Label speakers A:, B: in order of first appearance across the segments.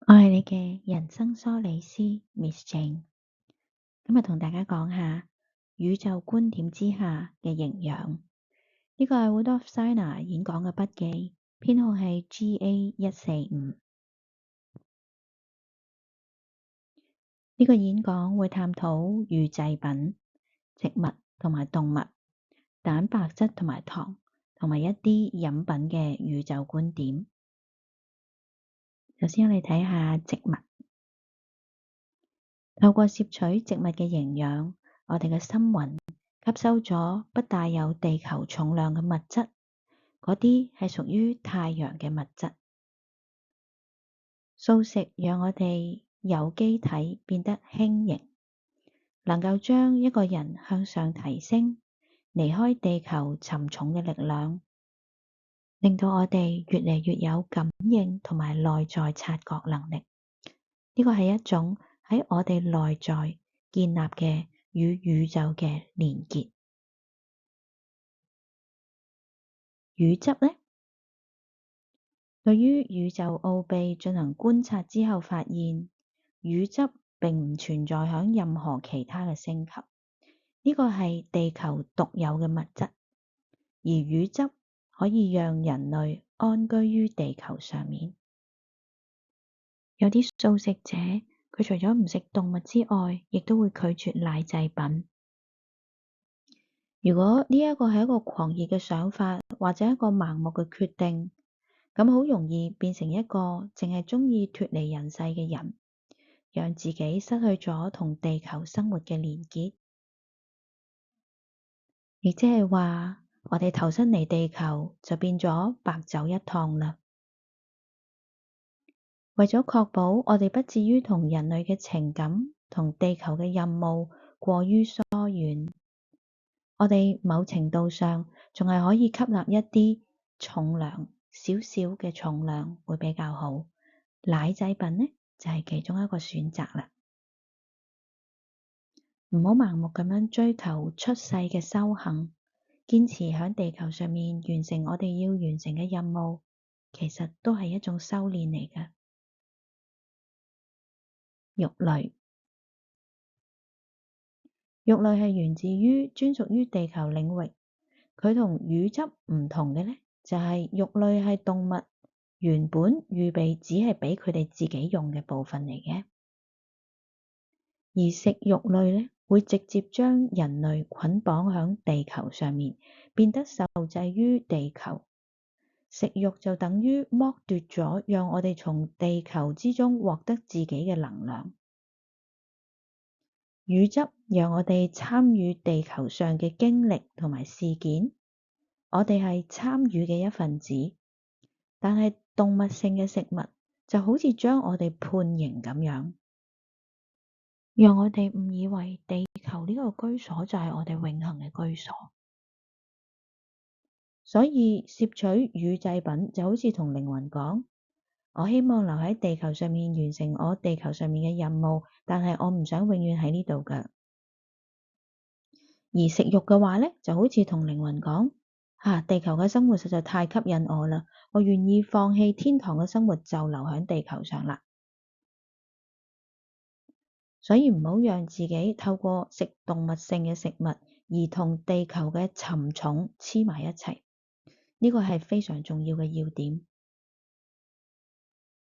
A: 我係你嘅人生梳理師 Miss Jane，今日同大家講下宇宙觀點之下嘅營養。呢個係 Rudolf Steiner 演講嘅筆記，編號係 GA145。呢個演講會探討乳製品、植物同埋動物、蛋白質同埋糖，同埋一啲飲品嘅宇宙觀點。首先我哋睇下植物。透過攝取植物嘅營養，我哋嘅心魂吸收咗不帶有地球重量嘅物質，嗰啲係屬於太陽嘅物質。素食讓我哋有機體變得輕盈，能夠將一個人向上提升，離開地球沉重嘅力量，令到我哋越嚟越有感應同埋內在察覺能力。呢個係一種喺我哋內在建立嘅與宇宙嘅連結。乳汁呢，對於宇宙奧秘進行觀察之後，發現乳汁並唔存在響任何其他嘅星球，呢個係地球獨有嘅物質，而乳汁可以讓人類安居於地球上面。有啲素食者，佢除咗唔食動物之外，亦都會拒絕奶製品。如果呢一個係一個狂熱嘅想法，或者一個盲目嘅決定，咁好容易變成一個淨係鍾意脫離人世嘅人，讓自己失去咗同地球生活嘅連結。亦即係話，我哋投身嚟地球就變咗白走一趟啦。為咗確保我哋不至於同人類嘅情感同地球嘅任務過於疏遠，我哋某程度上仲係可以吸納一啲重量，少少嘅重量會比較好。奶製品呢，就係其中一個選擇啦。唔好盲目咁樣追求出世嘅修行，堅持喺地球上面完成我哋要完成嘅任務，其實都係一種修煉嚟㗎。肉類係源自於專屬於地球領域，佢同乳汁唔同嘅呢，就係肉類係動物原本預備只係畀佢哋自己用嘅部分嚟嘅，而食肉類呢，會直接將人類捆綁喺地球上面，變得受制於地球。食肉就等於剝奪咗讓我哋從地球之中獲得自己嘅能量。乳汁讓我哋參與地球上嘅經歷同埋事件，我哋係參與嘅一份子。但係動物性嘅食物就好似將我哋判刑咁樣，讓我哋誤以為地球呢個居所就係我哋永恆嘅居所。所以攝取乳製品就好似同靈魂講，我希望留喺地球上面完成我地球上面嘅任務，但係我唔想永遠喺呢度㗎。而食肉嘅話呢，就好似同靈魂講，地球嘅生活實在太吸引我啦，我願意放棄天堂嘅生活，就留喺地球上啦。所以唔好讓自己透過食動物性嘅食物而同地球嘅沉重黐埋一齊，呢個係非常重要嘅要點。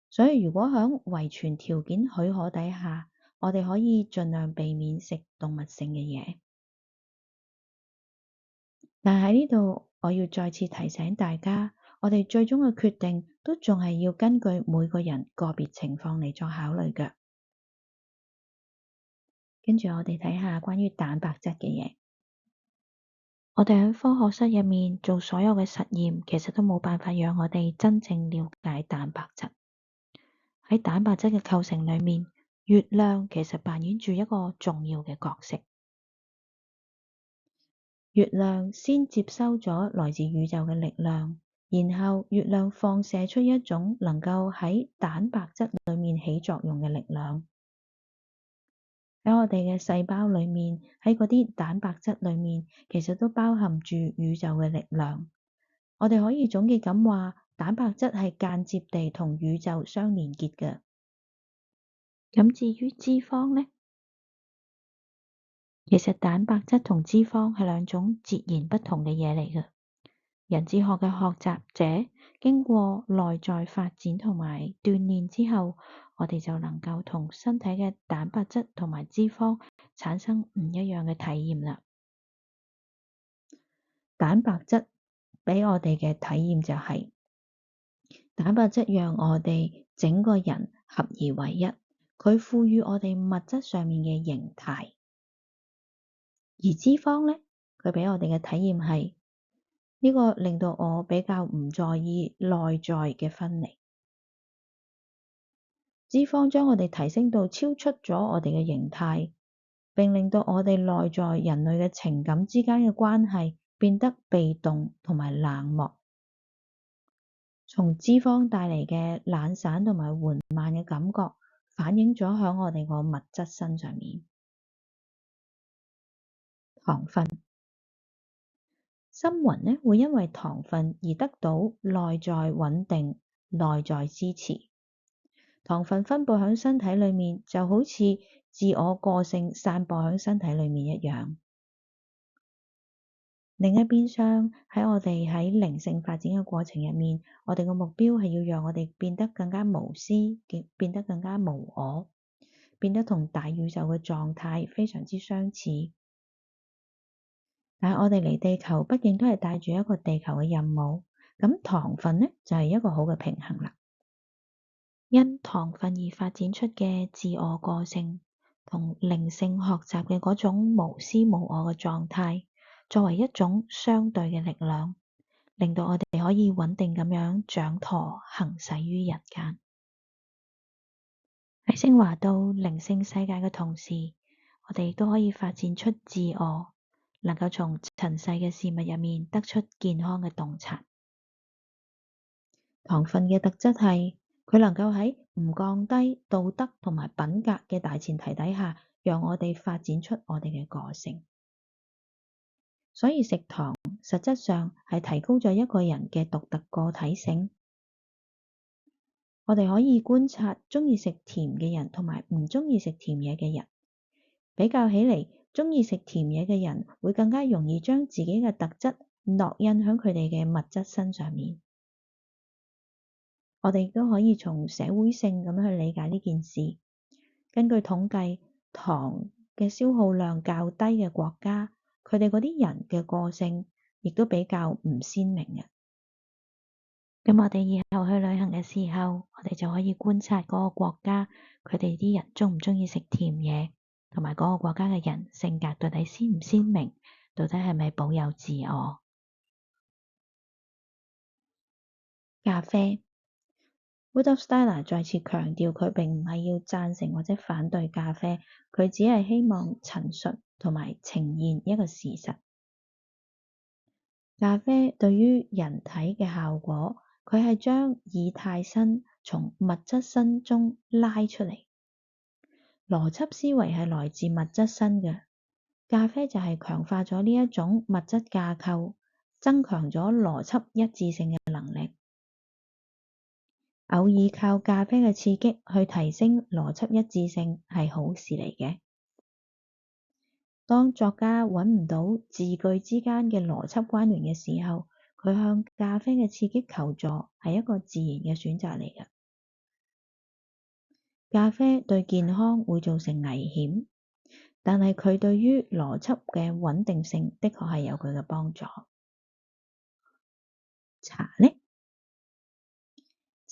A: 所以如果喺遺傳條件許可底下，我哋可以盡量避免食動物性嘅嘢。但喺呢度，我要再次提醒大家，我哋最終嘅決定都仲係要根據每個人個別情況嚟作考慮嘅。跟住我哋睇下關於蛋白質嘅嘢。我哋喺科學室入面做所有嘅實驗，其實都冇辦法讓我哋真正了解蛋白質。喺蛋白質嘅構成裏面，月亮其實扮演住一個重要嘅角色。月亮先接收咗來自宇宙嘅力量，然後月亮放射出一種能夠喺蛋白質裏面起作用嘅力量。喺我哋嘅細胞裏面，喺嗰啲蛋白質裏面，其實都包含住宇宙嘅力量。我哋可以總結咁話，蛋白質係間接地同宇宙相連結嘅。咁至於脂肪呢？其實蛋白質同脂肪係兩種截然不同嘅嘢嚟嘅。人智學嘅學習者經過內在發展同埋鍛煉之後，我哋就能夠同身體嘅蛋白質同埋脂肪產生唔一樣嘅體驗啦。蛋白質畀我哋嘅體驗就係，蛋白質讓我哋整個人合而為一，佢賦予我哋物質上面嘅形態。而脂肪呢，佢畀我哋嘅體驗係呢個令到我比較唔在意內在嘅分離。脂肪將我哋提升到超出咗我哋嘅形態，並令到我哋內在人類嘅情感之間嘅關係變得被動同埋冷漠。從脂肪帶嚟嘅懶散同埋緩慢嘅感覺，反映咗喺我哋個物質身上面。糖分，心魂呢會因為糖分而得到內在穩定、內在支持。糖分分佈喺身體裏面，就好似自我個性散播喺身體裏面一樣。另一邊廂，喺我哋喺靈性發展嘅過程入面，我哋嘅目標係要讓我哋變得更加無私，變得更加無我，變得同大宇宙嘅狀態非常之相似。但係我哋嚟地球，畢竟都係帶住一個地球嘅任務，咁糖分呢就係一個好嘅平衡啦。因糖分而發展出嘅自我個性同靈性學習嘅嗰種無私無我嘅狀態，作為一種相對嘅力量，令到我哋可以穩定咁樣掌舵行駛於人間。喺升華到靈性世界嘅同時，我哋都可以發展出自我，能夠從塵世嘅事物入面得出健康嘅洞察。糖分嘅特質係，佢能夠喺唔降低道德同埋品格嘅大前提底下，讓我哋發展出我哋嘅個性。所以食糖實質上係提高咗一個人嘅獨特個體性。我哋可以觀察鍾意食甜嘅人同埋唔鍾意食甜嘢嘅人，比較起嚟，鍾意食甜嘢嘅人會更加容易將自己嘅特質烙印喺佢哋嘅物質身上面。我哋亦都可以從社會性咁樣去理解呢件事。根據統計，糖嘅消耗量較低嘅國家，佢哋嗰啲人嘅個性亦都比較唔鮮明嘅。咁我哋以後去旅行嘅時候，我哋就可以觀察嗰個國家，佢哋啲人鍾唔鍾意食甜嘢，同埋嗰個國家嘅人性格到底鮮唔鮮明，到底係咪保有自我。咖啡。Rudolf Steiner 再次強調，佢並唔係要贊成或者反對咖啡，佢只係希望陳述同埋呈現一個事實。咖啡對於人體嘅效果，佢係將以太身從物質身中拉出嚟。邏輯思維係來自物質身嘅，咖啡就係強化咗呢一種物質架構，增強咗邏輯一致性嘅能力。偶爾靠咖啡嘅刺激去提升邏輯一致性係好事嚟嘅。當作家揾唔到字句之間嘅邏輯關聯嘅時候，佢向咖啡嘅刺激求助係一個自然嘅選擇嚟嘅。咖啡對健康會造成危險，但係佢對於邏輯嘅穩定性的確係有佢嘅幫助。茶呢？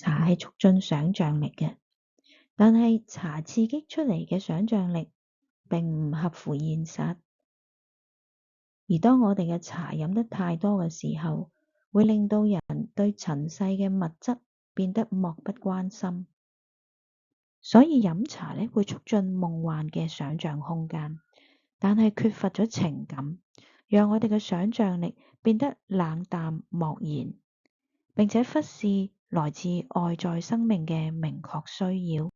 A: 茶係促進想像力嘅，但係茶刺激出嚟嘅想像力並唔合乎現實。而當我哋嘅茶飲得太多嘅時候，會令到人對塵世嘅物質變得漠不關心。所以飲茶呢會促進夢幻嘅想像空間，但係缺乏咗情感，讓我哋嘅想像力變得冷淡漠然，並且忽視來自外在生命嘅明確需要。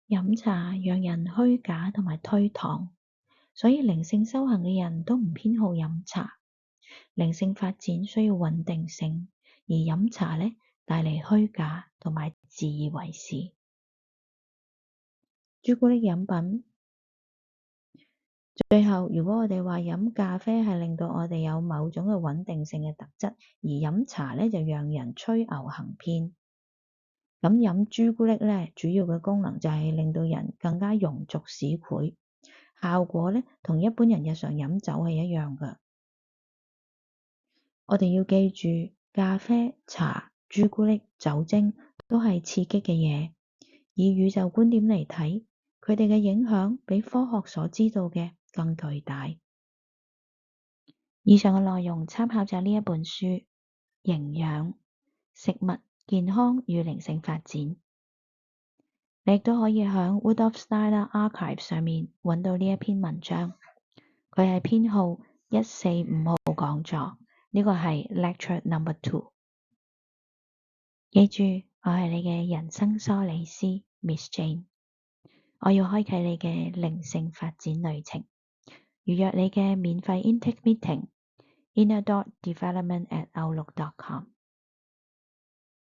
A: 飲茶讓人虛假同埋推搪，所以靈性修行嘅人都唔偏好飲茶。靈性發展需要穩定性，而飲茶呢帶嚟虛假同埋自以為是。朱古力飲品。最後，如果我哋話飲咖啡係令到我哋有某種嘅穩定性嘅特質，而飲茶呢就讓人吹牛行騙，咁飲朱古力呢，主要嘅功能就係令到人更加庸俗市儈，效果呢同一般人日常飲酒係一樣嘅。我哋要記住，咖啡、茶、朱古力、酒精都係刺激嘅嘢。以宇宙觀點嚟睇，佢哋嘅影響比科學所知道嘅更巨大。以上嘅內容參考咗呢一本書《營養、食物、健康與靈性發展》，你亦都可以喺 Waldorf Steiler Archive 上面揾到呢一篇文章。佢係編號145號講座，呢個係 Lecture No. 2。記住，我係你嘅人生梳理師 Miss Jane， 我要開啟你嘅靈性發展旅程，預約你嘅免費 intake meeting inner.development@outlook.com。